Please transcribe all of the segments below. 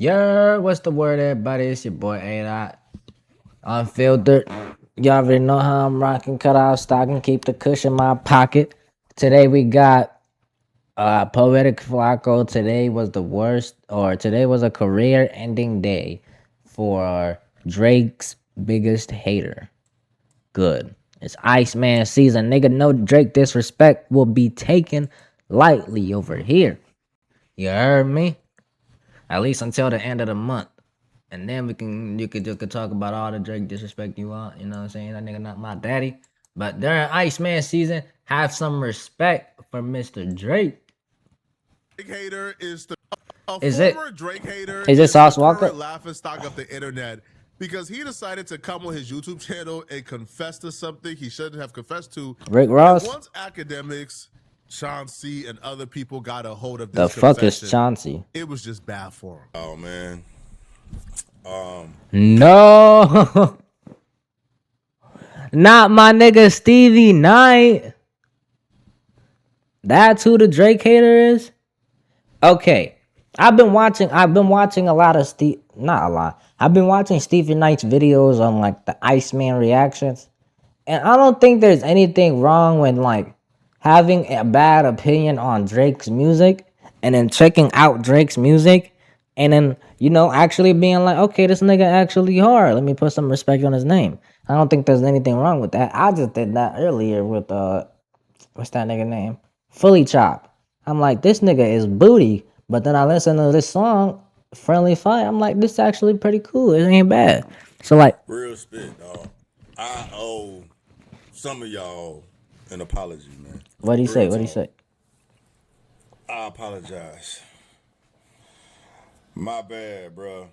What's the word, everybody? It's your boy A Unfiltered. Y'all already know how I'm rocking, cut out stock, and keep the cushion in my pocket. Today we got Poetic Flacco. Today was the worst, or today was a career-ending day for Drake's biggest hater. Good. It's Iceman season. Nigga, no Drake disrespect will be taken lightly over here. You heard me? At least until the end of the month. And then you could talk about all the Drake disrespect you want. You know what I'm saying? That nigga not my daddy. But during Iceman season, have some respect for Mr. Drake. Drake hater is the former Drake hater is it Sauce the Walker? current laughing stock of the internet because he decided to come on his YouTube channel and confess to something he shouldn't have confessed to. Rick Ross? And once Akademiks, Chauncey, and other people got a hold of The this fuck is confession, Chauncey? it was just bad for him. Oh man. No. Not my nigga Stevie Knight. That's who the Drake hater is? Okay. I've been watching a lot of not a lot. I've been watching Stevie Knight's videos on like the Iceman reactions. And I don't think there's anything wrong with like having a bad opinion on Drake's music and then checking out Drake's music and then, actually being like, okay, this nigga actually hard. Let me put some respect on his name. I don't think there's anything wrong with that. I just did that earlier with what's that nigga name? Fully Chop. I'm like, this nigga is booty. But then I listen to this song, Friendly Fire. I'm like, this is actually pretty cool. It ain't bad. So like, Real spit, dog. I owe some of y'all an apology, man. what do you say? What do you say? I apologize. My bad, bro.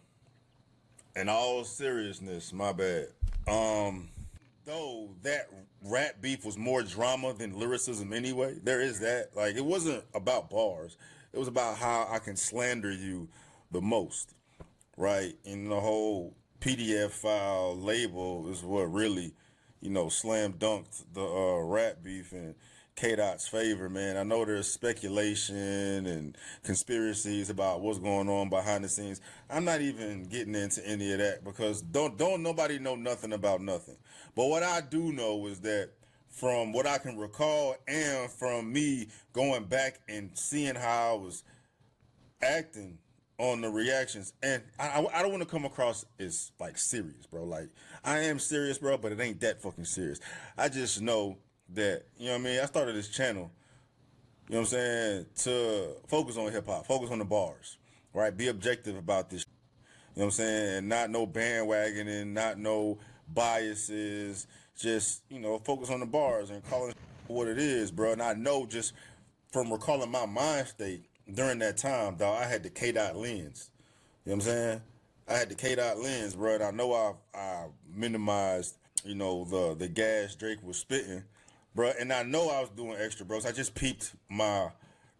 In all seriousness, my bad. Though that rap beef was more drama than lyricism anyway, there is that. Like, it wasn't about bars. It was about how I can slander you the most, right? And the whole PDF file label is what really, slam dunked the rap beef in K-Dot's favor, man. I know there's speculation and conspiracies about what's going on behind the scenes. I'm not even getting into any of that because don't nobody know nothing about nothing. But what I do know is that from what I can recall and from me going back and seeing how I was acting on the reactions, and I don't want to come across as like serious, bro. Like, I am serious, bro, but it ain't that fucking serious. I just know that, I started this channel, to focus on hip hop, focus on the bars, right? Be objective about this, and not no bandwagoning, not no biases, just, focus on the bars and calling what it is, bro. And I know just from recalling my mind state during that time, dog, I had the K-Dot lens. You know what I'm saying? I had the K-Dot lens, bro, and I know I minimized, the gas Drake was spitting, bro, and I know I was doing extra, bro. So I just peeped my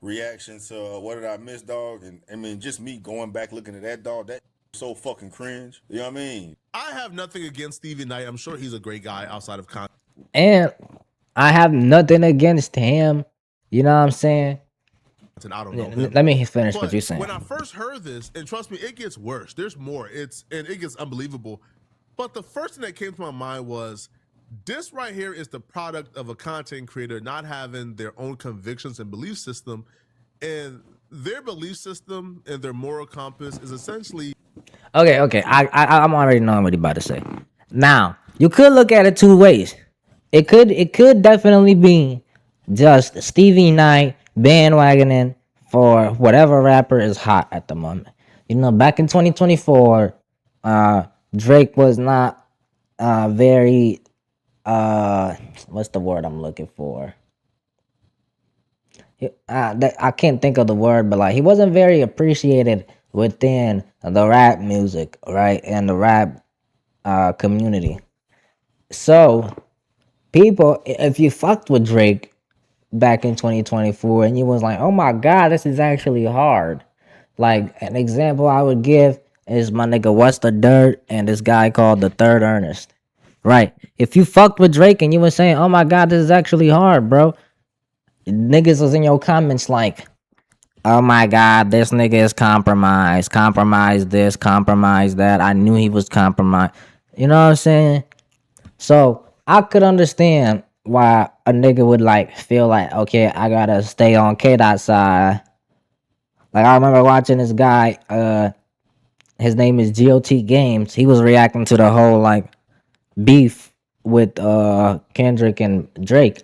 reaction to What Did I Miss, dog? And I mean, just me going back looking at that, dog, that so fucking cringe. You know what I mean? I have nothing against Stevie Knight. I'm sure he's a great guy outside of content. And I have nothing against him. You know what I'm saying? I don't know. Let me finish But what you're saying. when I first heard this, and trust me, it gets worse. There's more. It gets unbelievable. But the first thing that came to my mind was this right here is the product of a content creator not having their own convictions and belief system, and their belief system and their moral compass is essentially Okay. I'm already knowing what you're about to say. Now, you could look at it two ways. It could definitely be just Stevie Knight bandwagoning for whatever rapper is hot at the moment. Back in 2024, Drake was not very what's the word I'm looking for? I can't think of the word, but like he wasn't very appreciated within the rap music, right, and the rap community. So people, if you fucked with Drake back in 2024 and you was like, oh my god, this is actually hard. Like an example I would give is my nigga What's the Dirt and this guy called The Third Ernest. Right. If you fucked with Drake and you were saying, oh my god, this is actually hard, bro. Niggas was in your comments like, oh my God, this nigga is compromised. Compromised this, compromised that. I knew he was compromised. You know what I'm saying? So I could understand why a nigga would like feel like, okay, I gotta stay on K dot side. Like I remember watching this guy, his name is GOT Games. He was reacting to the whole like beef with Kendrick and Drake.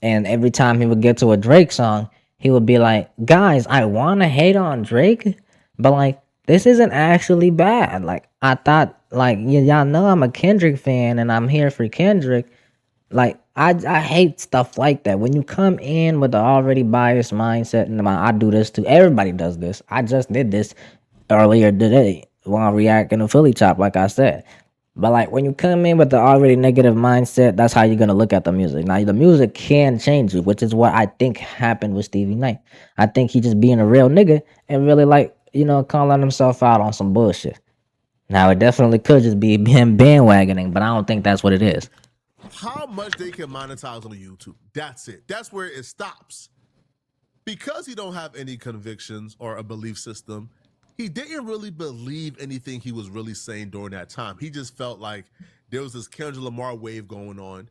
And every time he would get to a Drake song, he would be like, guys, I wanna hate on Drake, but like this isn't actually bad. Like I thought like y'all know I'm a Kendrick fan and I'm here for Kendrick. Like I hate stuff like that. When you come in with the already biased mindset, and I do this too. Everybody does this. I just did this earlier today while reacting to Philly Chop, like I said. But like when you come in with the already negative mindset, that's how you're gonna look at the music. Now the music can change you, which is what I think happened with Stevie Knight. I think he just being a real nigga and really like, calling himself out on some bullshit. Now it definitely could just be him bandwagoning, but I don't think that's what it is. How much they can monetize on YouTube. That's it. That's where it stops. Because he don't have any convictions or a belief system, he didn't really believe anything he was really saying during that time. He just felt like there was this Kendrick Lamar wave going on.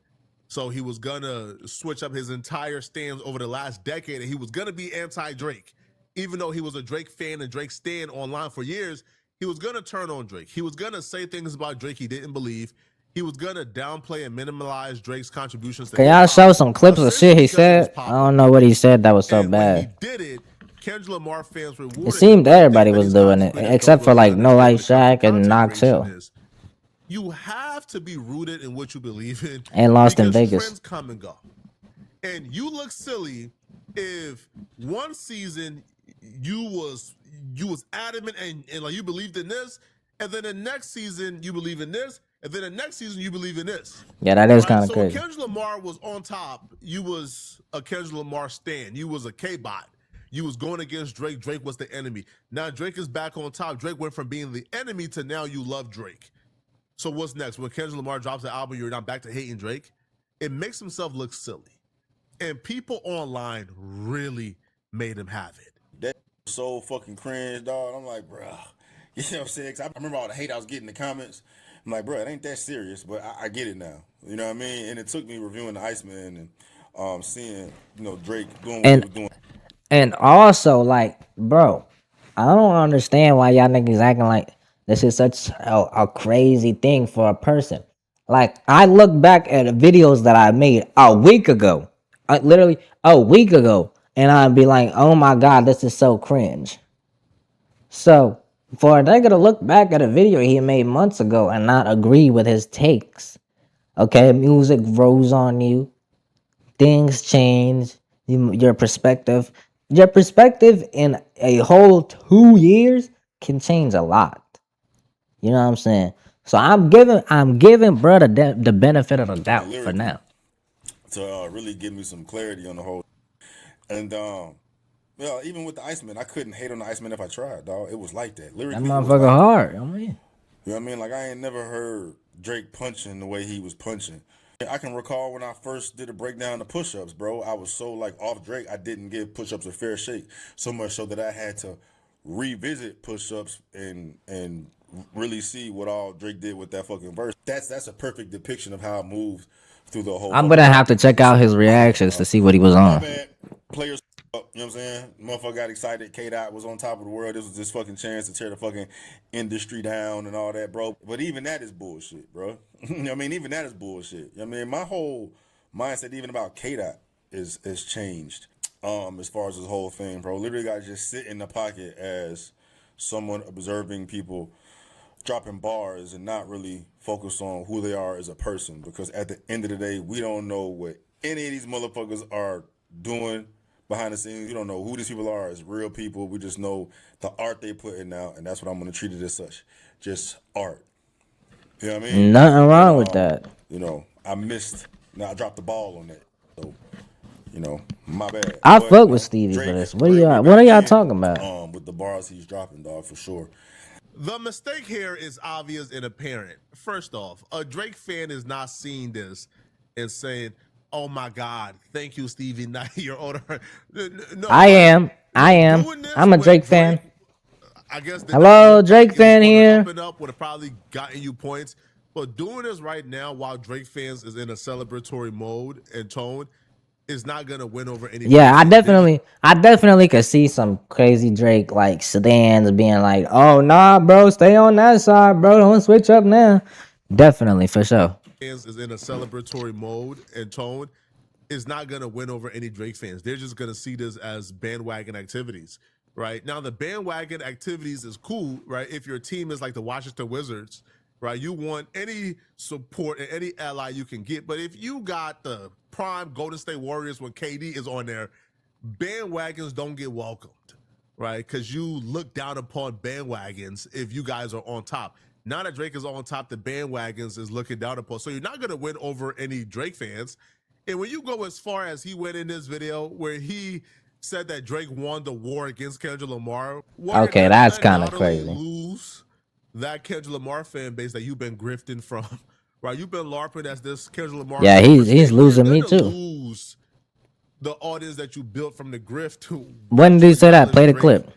So he was gonna switch up his entire stance over the last decade, and he was gonna be anti-Drake. Even though he was a Drake fan and Drake stan online for years, he was gonna turn on Drake. He was gonna say things about Drake he didn't believe. He was gonna downplay and minimize Drake's contributions to Can y'all show some clips of shit he said? I don't know what he said that was so and bad. when he did it, Kendrick Lamar fans rewarded It seemed him. everybody was doing it, except for like No Life Shack and Knox Hill. You have to be rooted in what you believe in, and Lost in because Vegas. trends come and go. And you look silly if one season you was adamant and like you believed in this, and then the next season you believe in this, and then the next season you believe in this. Yeah, that is kind of so crazy. So when Kendrick Lamar was on top, you was a Kendrick Lamar stan. You was a K-bot. You was going against Drake. Drake was the enemy. Now Drake is back on top. Drake went from being the enemy to now you love Drake. So what's next? When Kendrick Lamar drops the album, you're not back to hating Drake? It makes himself look silly. And people online really made him have it. That's so fucking cringe, dog. I'm like, bro, you know what I'm saying? 'Cause I remember all the hate I was getting in the comments. I'm like, bro, it ain't that serious, but I get it now. You know what I mean? And it took me reviewing the Iceman and seeing, Drake doing what he was doing. And also, like, bro, I don't understand why y'all niggas acting like this is such a crazy thing for a person. Like, I look back at the videos that I made a week ago, literally a week ago, and I'd be like, oh my God, this is so cringe. So, for a nigga to look back at a video he made months ago and not agree with his takes, okay, music grows on you, things change, your perspective in a whole 2 years can change a lot. You know what I'm saying? So I'm giving bro the benefit of the doubt for now. To really give me some clarity on the whole. And even with the Iceman, I couldn't hate on the Iceman if I tried, dog. It was like that. Lyrically, that motherfucker like hard. I mean. You know what I mean? Like, I ain't never heard Drake punching the way he was punching. I can recall when I first did a breakdown of push-ups, bro. I was so like off Drake, I didn't give push-ups a fair shake. So much so that I had to revisit push-ups and really see what all Drake did with that fucking verse. That's a perfect depiction of how it moved through the whole. I'm gonna have to check out his reactions to see what he was on. Players, you know what I'm saying? Motherfucker got excited. K-Dot was on top of the world. This was his fucking chance to tear the fucking industry down and all that, bro. But even that is bullshit, bro. You know what I mean? Even that is bullshit. You know what I mean? My whole mindset, even about K-Dot, is changed. As far as this whole thing, bro. Literally got to just sit in the pocket as someone observing people dropping bars and not really focus on who they are as a person. Because at the end of the day, we don't know what any of these motherfuckers are doing behind the scenes. We don't know who these people are as real people. We just know the art they put in out, and that's what I'm going to treat it as such. Just art. You know what I mean? Nothing wrong with that. I dropped the ball on that. So, my bad. I fuck with Stevie for this. What are y'all talking about? With the bars he's dropping, dog, for sure. The mistake here is obvious and apparent. First off, a Drake fan is not seeing this and saying, oh my God, thank you, Stevie Knight. You're older. No, I am. I am. Doing this I'm a with Drake fan. I guess did not Hello, look like Drake it was fan on the here. up and up would have probably gotten you points. But doing this right now while Drake fans is in a celebratory mode and tone is not gonna win over any Yeah, Drake fans. They're just I definitely could see some crazy Drake like sedans being like, "Oh nah, bro, stay on that side, bro. Don't switch up now." Definitely for sure. fans is in a celebratory mode and tone is not going to win over any Drake fans. They're just going to see this as bandwagon activities, right? Now, the bandwagon activities is cool, right? If your team is like the Washington Wizards, right? You want any support and any ally you can get. But if you got the prime Golden State Warriors when KD is on there, bandwagons don't get welcomed, right? Because you look down upon bandwagons if you guys are on top. Now that Drake is on top, the bandwagons is looking down upon. So you're not going to win over any Drake fans. And when you go as far as he went in this video where he said that Drake won the war against Kendrick Lamar, Okay, that's kind of crazy. Lose that Kendrick Lamar fan base that you've been grifting from, right? You've been LARPing as this Kendrick Lamar. Yeah, he's losing me too. Lose the audience that you built from the grift to. When did he say that? Play the clip.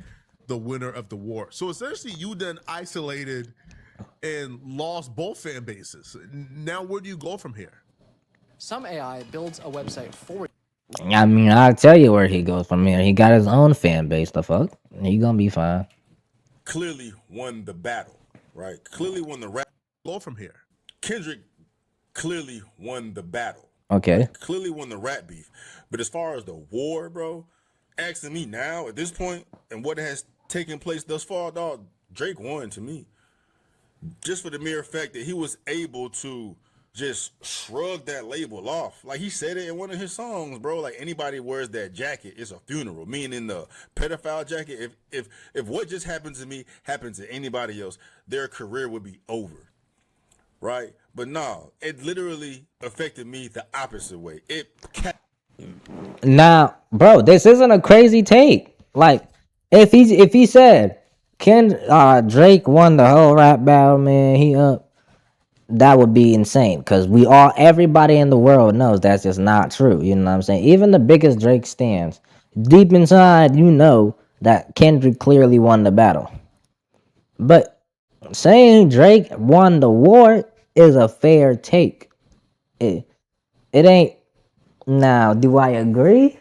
The winner of the war. So essentially, you then isolated and lost both fan bases. Now, where do you go from here? Some AI builds a website for you. I mean, I'll tell you where he goes from here. He got his own fan base. The fuck, he gonna be fine. Clearly won the battle, right? Clearly won the rap. Go from here. Kendrick clearly won the battle. Okay. Right? Clearly won the rap beef. But as far as the war, bro, asking me now at this point and what has taken place thus far, dog, Drake won to me. Just for the mere fact that he was able to just shrug that label off. Like he said it in one of his songs, bro. Like anybody wears that jacket, it's a funeral. Meaning the pedophile jacket. If what just happened to me happened to anybody else, their career would be over. Right? But no, it literally affected me the opposite way. Now, bro, this isn't a crazy take. Like, if he said Drake won the whole rap battle, man, he up. That would be insane. Cause everybody in the world knows that's just not true. You know what I'm saying? Even the biggest Drake stans, deep inside, you know that Kendrick clearly won the battle. But saying Drake won the war is a fair take. It ain't. Now, do I agree?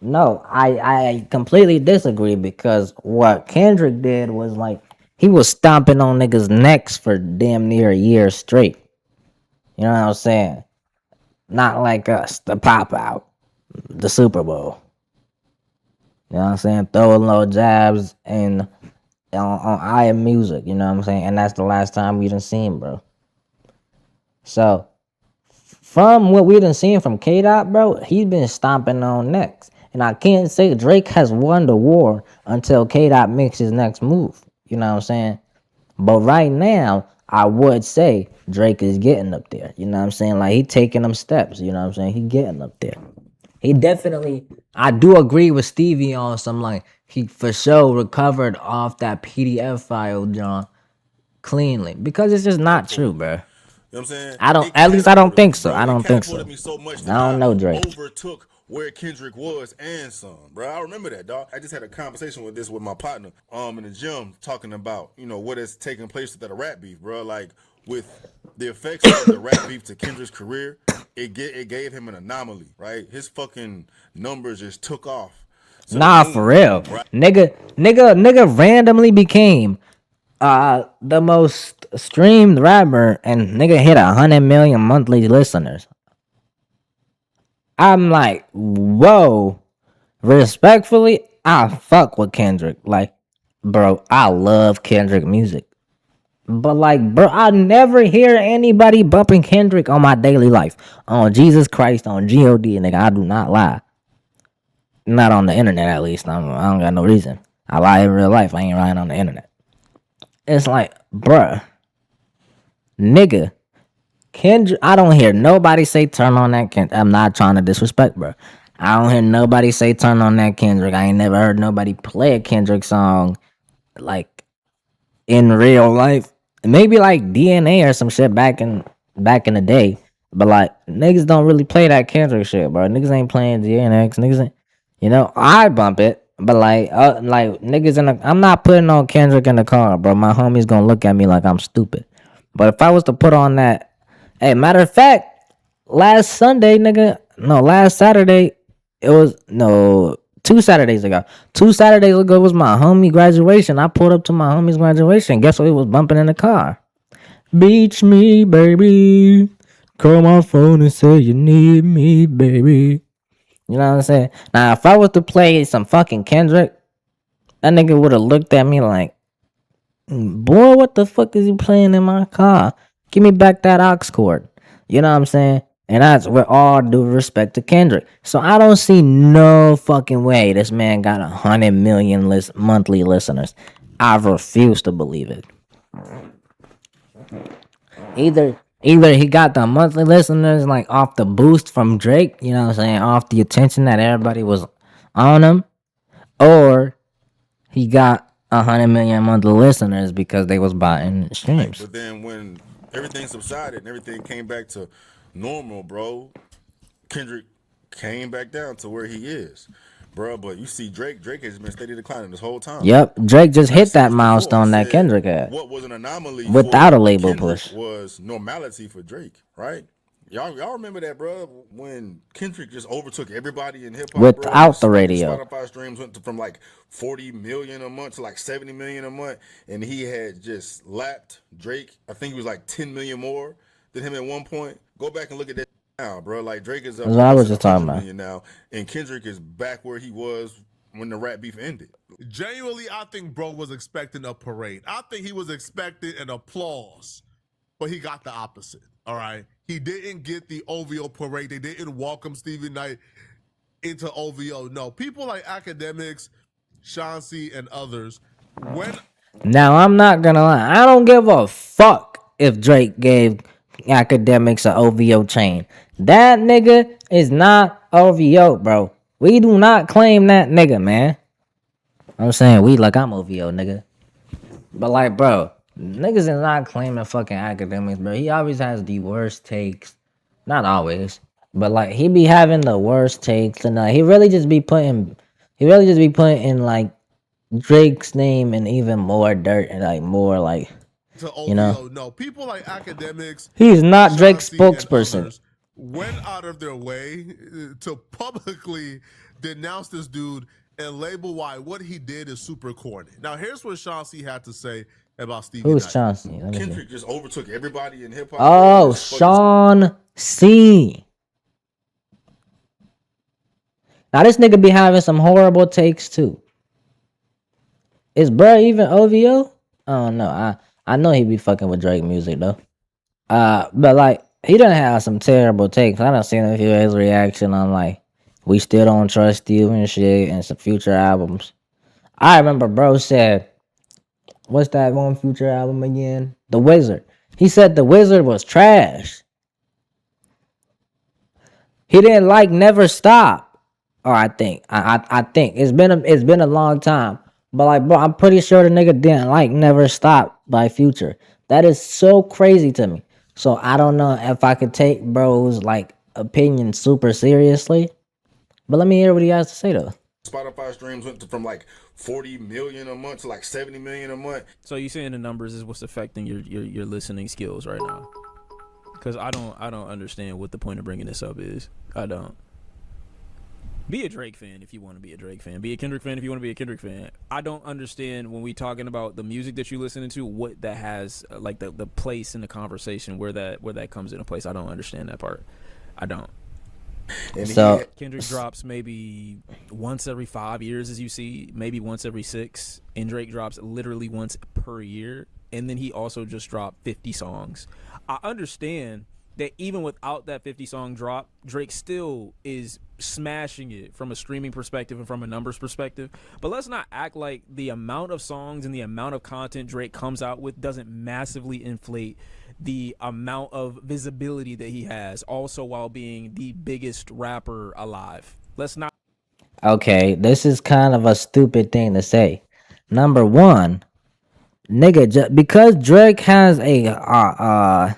No, I completely disagree because what Kendrick did was like he was stomping on niggas' necks for damn near a year straight. You know what I'm saying? Not like us, the pop out, the Super Bowl. You know what I'm saying? Throwing low jabs and on I Am Music, you know what I'm saying? And that's the last time we done seen, bro. So, from what we done seen from K-Dot, bro, he's been stomping on necks. And I can't say Drake has won the war until K-Dot makes his next move. You know what I'm saying? But right now, I would say Drake is getting up there. You know what I'm saying? Like, he taking them steps. You know what I'm saying? He getting up there. He definitely, I do agree with Stevie on some, like, he for sure recovered off that PDF file, John, cleanly. Because it's just not true, bro. You know what I'm saying? I don't think so. I don't think so. Me so much I don't know Drake. Overtook where Kendrick was and some, bro. I remember that, dog. I just had a conversation with my partner in the gym talking about, you know, what has taken place with that rap beef, bro. Like with the effects of the rap beef to Kendrick's career, it gave him an anomaly, right? His fucking numbers just took off. So nah, for real. Right? Nigga randomly became the most streamed rapper and nigga hit 100 million monthly listeners. I'm like, whoa. Respectfully, I fuck with Kendrick. Like, bro, I love Kendrick music. But like, bro, I never hear anybody bumping Kendrick on my daily life. On Jesus Christ, on G.O.D., nigga, I do not lie. Not on the internet, at least. I don't got no reason. I lie in real life. I ain't lying on the internet. It's like, bruh, nigga, Kendrick, I don't hear nobody say turn on that Kendrick. I'm not trying to disrespect, bro. I don't hear nobody say turn on that Kendrick. I ain't never heard nobody play a Kendrick song like in real life. Maybe like DNA or some shit back in the day. But like niggas don't really play that Kendrick shit, bro. Niggas ain't playing DNX. Niggas ain't, you know, I bump it. But like niggas in the, I'm not putting on Kendrick in the car, bro. My homies gonna look at me like I'm stupid. But if I was to put on that, hey, matter of fact, last Sunday, nigga, no, last Saturday, it was no 2 Saturdays ago. 2 Saturdays ago was my homie graduation. I pulled up to my homie's graduation. Guess what? He was bumping in the car. Beach me, baby. Call my phone and say you need me, baby. You know what I'm saying? Now, if I was to play some fucking Kendrick, that nigga would have looked at me like, boy, what the fuck is you playing in my car? Give me back that aux cord. You know what I'm saying? And that's with all due respect to Kendrick. So I don't see no fucking way this man got 100 million monthly listeners. I refuse to believe it. Either he got the monthly listeners like off the boost from Drake, you know what I'm saying, off the attention that everybody was on him, or he got 100 million monthly listeners because they was buying streams. But then when everything subsided and everything came back to normal, bro, Kendrick came back down to where he is, bro. But you see, Drake has been steady declining this whole time. Yep, Drake just I've hit said that this milestone before. I that said Kendrick had. What was an anomaly Without for a label Kendrick push. was normality for Drake, right? Y'all remember that, bro? When Kendrick just overtook everybody in hip hop, Without the bro. radio. Spotify streams went from like 40 million a month to like 70 million a month, and he had just lapped Drake. I think he was like 10 million more than him at one point. Go back and look at that now, bro. Like Drake is up That's what I was to just talking 100 about. million now, and Kendrick is back where he was when the rap beef ended. Genuinely, I think bro was expecting a parade. I think he was expecting an applause, but he got the opposite. All right. He didn't get the OVO parade. They didn't welcome Stevie Knight into OVO. No, people like Akademiks, Chauncey, and others, when Now, I'm not gonna lie. I don't give a fuck if Drake gave Academics an OVO chain. That nigga is not OVO, bro. We do not claim that nigga, man. I'm saying we like I'm OVO, nigga. But like, bro, niggas is not claiming fucking Academics, bro. He always has the worst takes. Not always, but like he be having the worst takes, and he really just be putting like Drake's name in even more dirt and like more like, to OVO, you know, no, people like Akademiks, he's not Drake's Chauncey, and spokesperson. others went out of their way to publicly denounce this dude and label why what he did is super corny. Now, here's what Chauncey had to say about Stevie Who's Knight. Chauncey? Let me see. Kendrick just overtook everybody in hip hop. Oh, Sean C. Now this nigga be having some horrible takes too. Is bruh even OVO? I don't know. I know he be fucking with Drake music though. But like he done have some terrible takes. I done seen a few of his reaction on like "We Still Don't Trust You" and shit, and some Future albums. I remember bro said, "What's that one Future album again? The Wizard." He said The Wizard was trash. He didn't like Never Stop. Or I think it's been a long time. But like, bro, I'm pretty sure the nigga didn't like Never Stop by Future. That is so crazy to me. So I don't know if I could take bro's like opinion super seriously. But let me hear what he has to say though. Spotify streams went from like 40 million a month to like 70 million a month. So you saying the numbers is what's affecting your listening skills right now? Because I don't understand what the point of bringing this up is. I don't. Be a Drake fan if you want to be a Drake fan. Be a Kendrick fan if you want to be a Kendrick fan. I don't understand when we talking about the music that you listening to, what that has like the place in the conversation where that comes into place. I don't understand that part. I don't. And So Kendrick drops maybe once every 5 years, as you see, maybe once every 6, and Drake drops literally once per year. And then he also just dropped 50 songs. I understand that even without that 50 song drop, Drake still is smashing it from a streaming perspective and from a numbers perspective. But let's not act like the amount of songs and the amount of content Drake comes out with doesn't massively inflate the amount of visibility that he has, also while being the biggest rapper alive. Let's not. okay, this is kind of a stupid thing to say. Number one, nigga, because Drake has a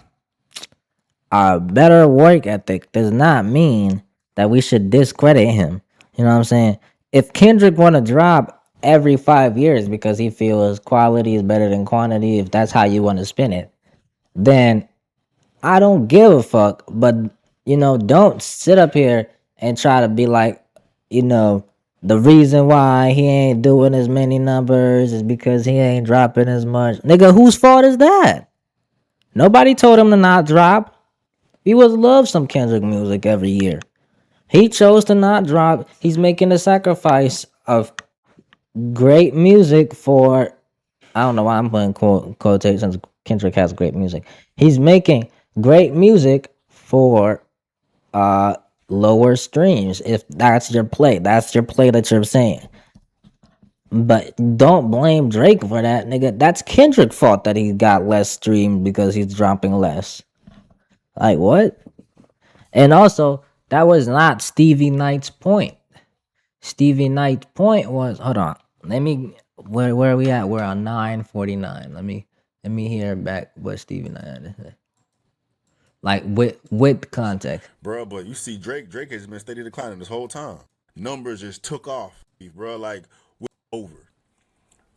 better work ethic does not mean that we should discredit him. You know what I'm saying? if Kendrick want to drop every 5 years because he feels quality is better than quantity, if that's how you want to spin it, then I don't give a fuck. But don't sit up here and try to be like, the reason why he ain't doing as many numbers is because he ain't dropping as much. Nigga, whose fault is that? Nobody told him to not drop. He would love some Kendrick music every year. He chose to not drop. He's making the sacrifice of great music for, I don't know why I'm putting quotations. Kendrick has great music. He's making great music for lower streams. If that's your play that you're saying. But don't blame Drake for that, nigga. That's Kendrick's fault that he got less streams because he's dropping less. Like what? And also, that was not Stevie Knight's point. Stevie Knight's point was, hold on. Let me, where are we at? We're on 9:49. Let me hear back what Stevie Knight had to say. Like with context. Bro, but you see Drake has been steady declining this whole time. Numbers just took off, bro, like over.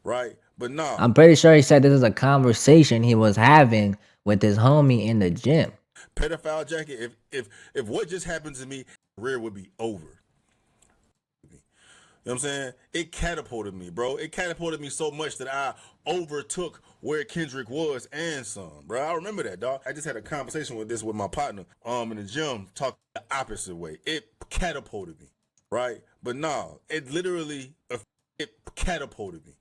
Right? But nah. I'm pretty sure he said this is a conversation he was having with his homie in the gym. Pedophile jacket, if what just happened to me, career would be over. You know what I'm saying? It catapulted me, bro. It catapulted me so much that I overtook where Kendrick was and some, bro. I remember that, dog. I just had a conversation with my partner in the gym, talking the opposite way. It catapulted me, right? But nah, it literally it catapulted me.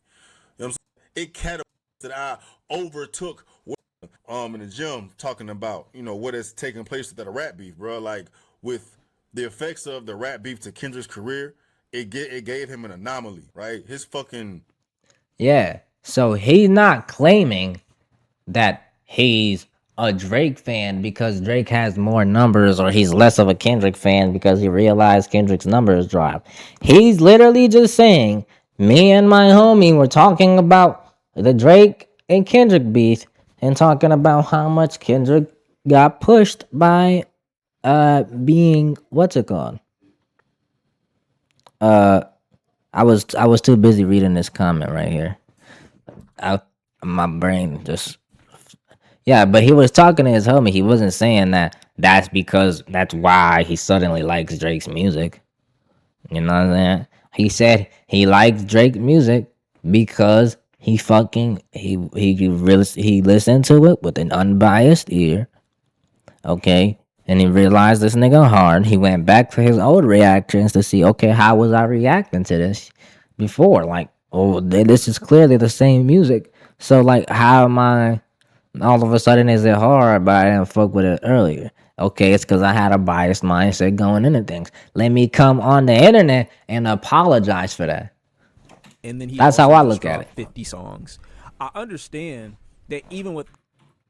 You know what I'm saying? It catapulted that I overtook in the gym, talking about what has taken place with that rap beef, bro. Like with the effects of the rap beef to Kendrick's career. It gave him an anomaly, right? His fucking... Yeah, so he's not claiming that he's a Drake fan because Drake has more numbers, or he's less of a Kendrick fan because he realized Kendrick's numbers drop. He's literally just saying, me and my homie were talking about the Drake and Kendrick beef and talking about how much Kendrick got pushed by being, what's it called? I was too busy reading this comment right here. My brain just, yeah, but he was talking to his homie. He wasn't saying that's because that's why he suddenly likes Drake's music. You know what I'm saying? He said he likes Drake music because he listened to it with an unbiased ear. Okay? And he realized this nigga hard. He went back to his old reactions to see, okay, how was I reacting to this before? Like, oh, this is clearly the same music. So, like, how am I, all of a sudden, is it hard, but I didn't fuck with it earlier? Okay, it's because I had a biased mindset going into things. Let me come on the internet and apologize for that. And then that's how I look at it. 50 songs. I understand that even what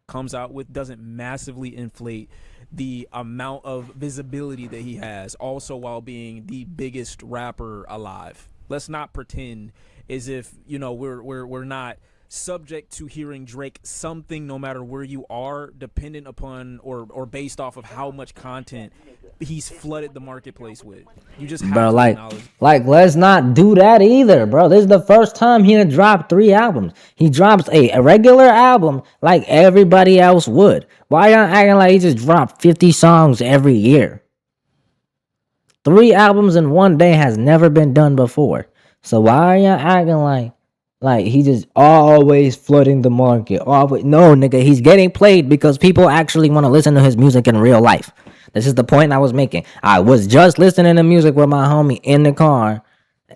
comes out with doesn't massively inflate the amount of visibility that he has, also while being the biggest rapper alive. Let's not pretend as if we're not subject to hearing Drake something, no matter where you are, dependent upon or based off of how much content he's flooded the marketplace with. You just have to acknowledge. Like let's not do that either, bro. This is the first time he done dropped 3 albums. He drops a regular album like everybody else would. Why y'all acting like he just dropped 50 songs every year? 3 albums in one day has never been done before. So why are y'all acting like he just always flooding the market? Always. No, nigga, he's getting played because people actually want to listen to his music in real life. This is the point I was making. I was just listening to music with my homie in the car,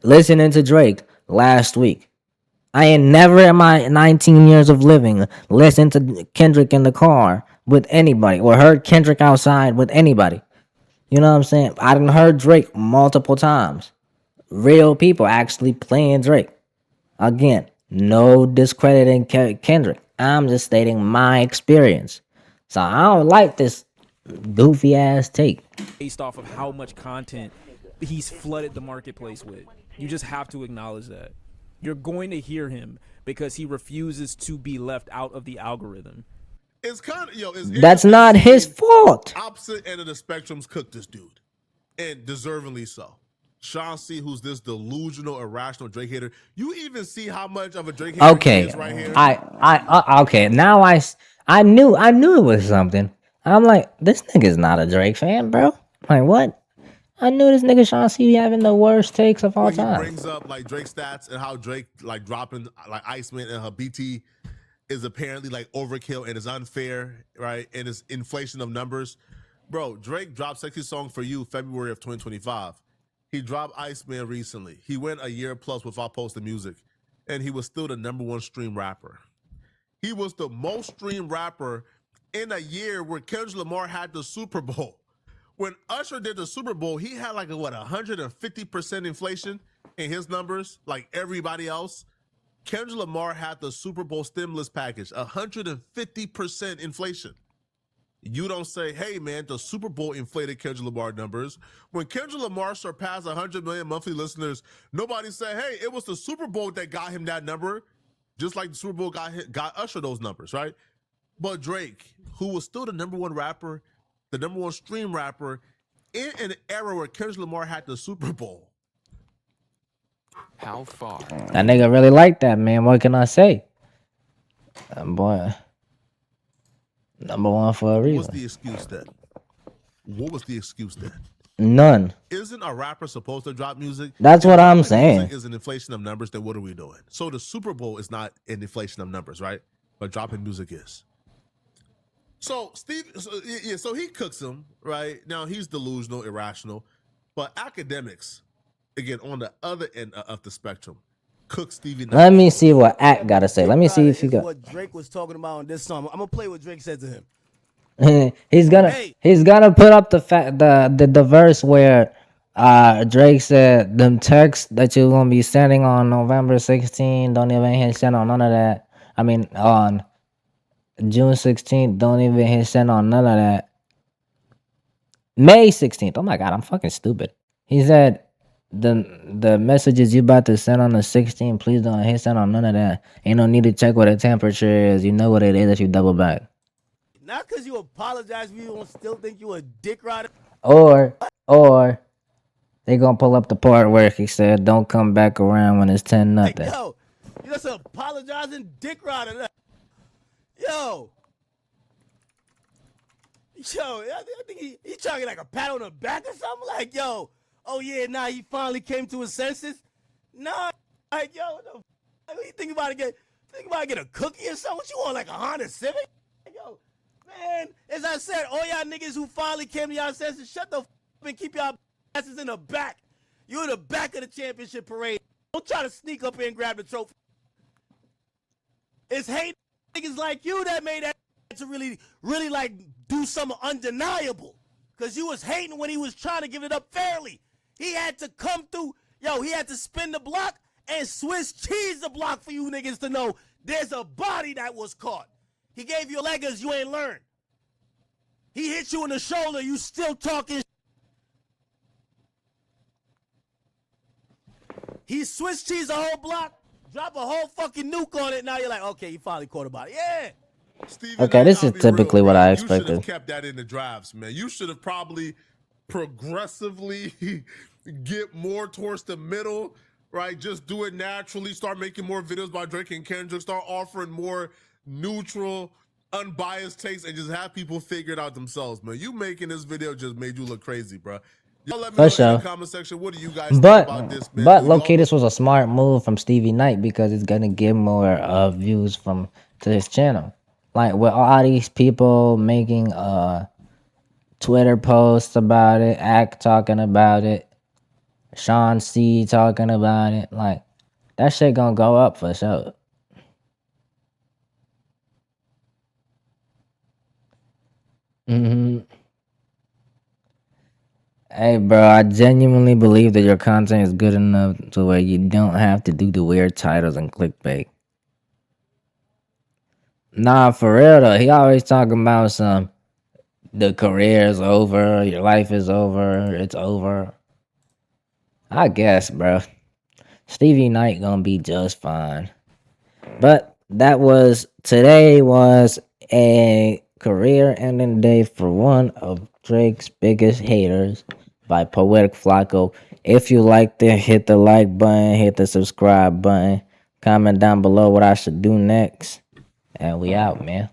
listening to Drake last week. I ain't never in my 19 years of living listened to Kendrick in the car with anybody or heard Kendrick outside with anybody. You know what I'm saying? I done heard Drake multiple times. Real people actually playing Drake. Again, no discrediting Kendrick. I'm just stating my experience. So I don't like this goofy ass take. Based off of how much content he's flooded the marketplace with. You just have to acknowledge that. You're going to hear him because he refuses to be left out of the algorithm. It's kind of that's not his fault. Opposite end of the spectrum's cooked this dude, and deservingly so. Sean C, who's this delusional, irrational Drake hater. You even see how much of a Drake hater he Okay, is right here. okay. Now I knew it was something. I'm like, this nigga's not a Drake fan, bro. Like what? I knew this nigga Sean C be having the worst takes of all When he time. brings up like Drake stats and how Drake like dropping like Iceman and her BT is apparently like overkill and is unfair, right? And it's inflation of numbers. Bro, Drake dropped Sexy Song for You February of 2025. He dropped Iceman recently. He went a year plus without posting music, and he was still the #1 stream rapper. He was the most streamed rapper in a year where Kendrick Lamar had the Super Bowl. When Usher did the Super Bowl, he had like a 150% inflation in his numbers, like everybody else. Kendrick Lamar had the Super Bowl stimulus package, 150% inflation. You don't say, hey, man, the Super Bowl inflated Kendrick Lamar numbers. When Kendrick Lamar surpassed 100 million monthly listeners, nobody said, hey, it was the Super Bowl that got him that number, just like the Super Bowl got Usher those numbers, right? But Drake, who was still the #1 rapper, the #1 stream rapper, in an era where Kendrick Lamar had the Super Bowl. How far? That nigga really like that, man. What can I say? Boy, #1 for a What was reason. the excuse then? What was the excuse then? None. Isn't a rapper supposed to drop music? That's If what I'm dropping saying. music is an inflation of numbers, then what are we doing? So the Super Bowl is not an inflation of numbers, right? But dropping music is. So so he cooks him, right? Now he's delusional, irrational, but Akademiks, again, on the other end of the spectrum, cooks Stevie Knight. Let me see what Act gotta say. Let me see if he Is got. what Drake was talking about on this song. I'm gonna play what Drake said to him. he's gonna put up the verse where Drake said them texts that you're gonna be sending on November 16th don't even hit send on none of that. I mean on June 16th don't even hit send on none of that. May 16th. Oh my god, I'm fucking stupid. He said the messages you about to send on the 16th, please don't hit send on none of that. Ain't no need to check what the temperature is. You know what it is that you double back. Not because you apologize, you don't still think you a dick rider. Or they gonna pull up the part where he said, "Don't come back around when it's 10 Like, nothing." yo, you just apologizing dick rider. Yo, I think he trying to get like a pat on the back or something. Like, yo, oh yeah, nah, he finally came to his senses. Nah, like, yo, what the what you think about to get a cookie or something? What you want, like a Honda Civic? Yo, man, as I said, all y'all niggas who finally came to y'all senses, shut the f up and keep y'all asses in the back. You in the back of the championship parade. Don't try to sneak up here and grab the trophy. It's hate niggas like you that made that to really like do something undeniable. Cause you was hating when he was trying to give it up fairly. He had to come through, he had to spin the block and Swiss cheese the block for you niggas to know there's a body that was caught. He gave you leggers you ain't learned. He hit you in the shoulder, you still talking. He Swiss cheese a whole block, drop a whole fucking nuke on it. Now you're like, okay, you finally caught a body. Yeah. Stevie Okay, Knight, this I'll is be typically real, what bro. I You should have expected. kept that in the drives, man. You should have probably progressively get more towards the middle, right? Just do it naturally. Start making more videos by Drake and Kendrick. Start offering more neutral, unbiased takes, and just have people figure it out themselves, man. You making this video just made you look crazy, bro. Y'all let me know For in sure. the comment section. What do you guys think about this, man? But Do y'all low-key, this was a smart move from Stevie Knight because it's gonna get more views to his channel. Like with all these people making Twitter posts about it, Act talking about it, Sean C talking about it, like that shit gonna go up for sure. Hey, bro, I genuinely believe that your content is good enough to where you don't have to do the weird titles and clickbait. Nah, for real though, he always talking about the career is over, your life is over, it's over. I guess, bro. Stevie Knight gonna be just fine. But today was a career ending day for one of Drake's biggest haters. by Poetic Flacco. If you liked it, hit the like button, hit the subscribe button, comment down below what I should do next, and we out, man.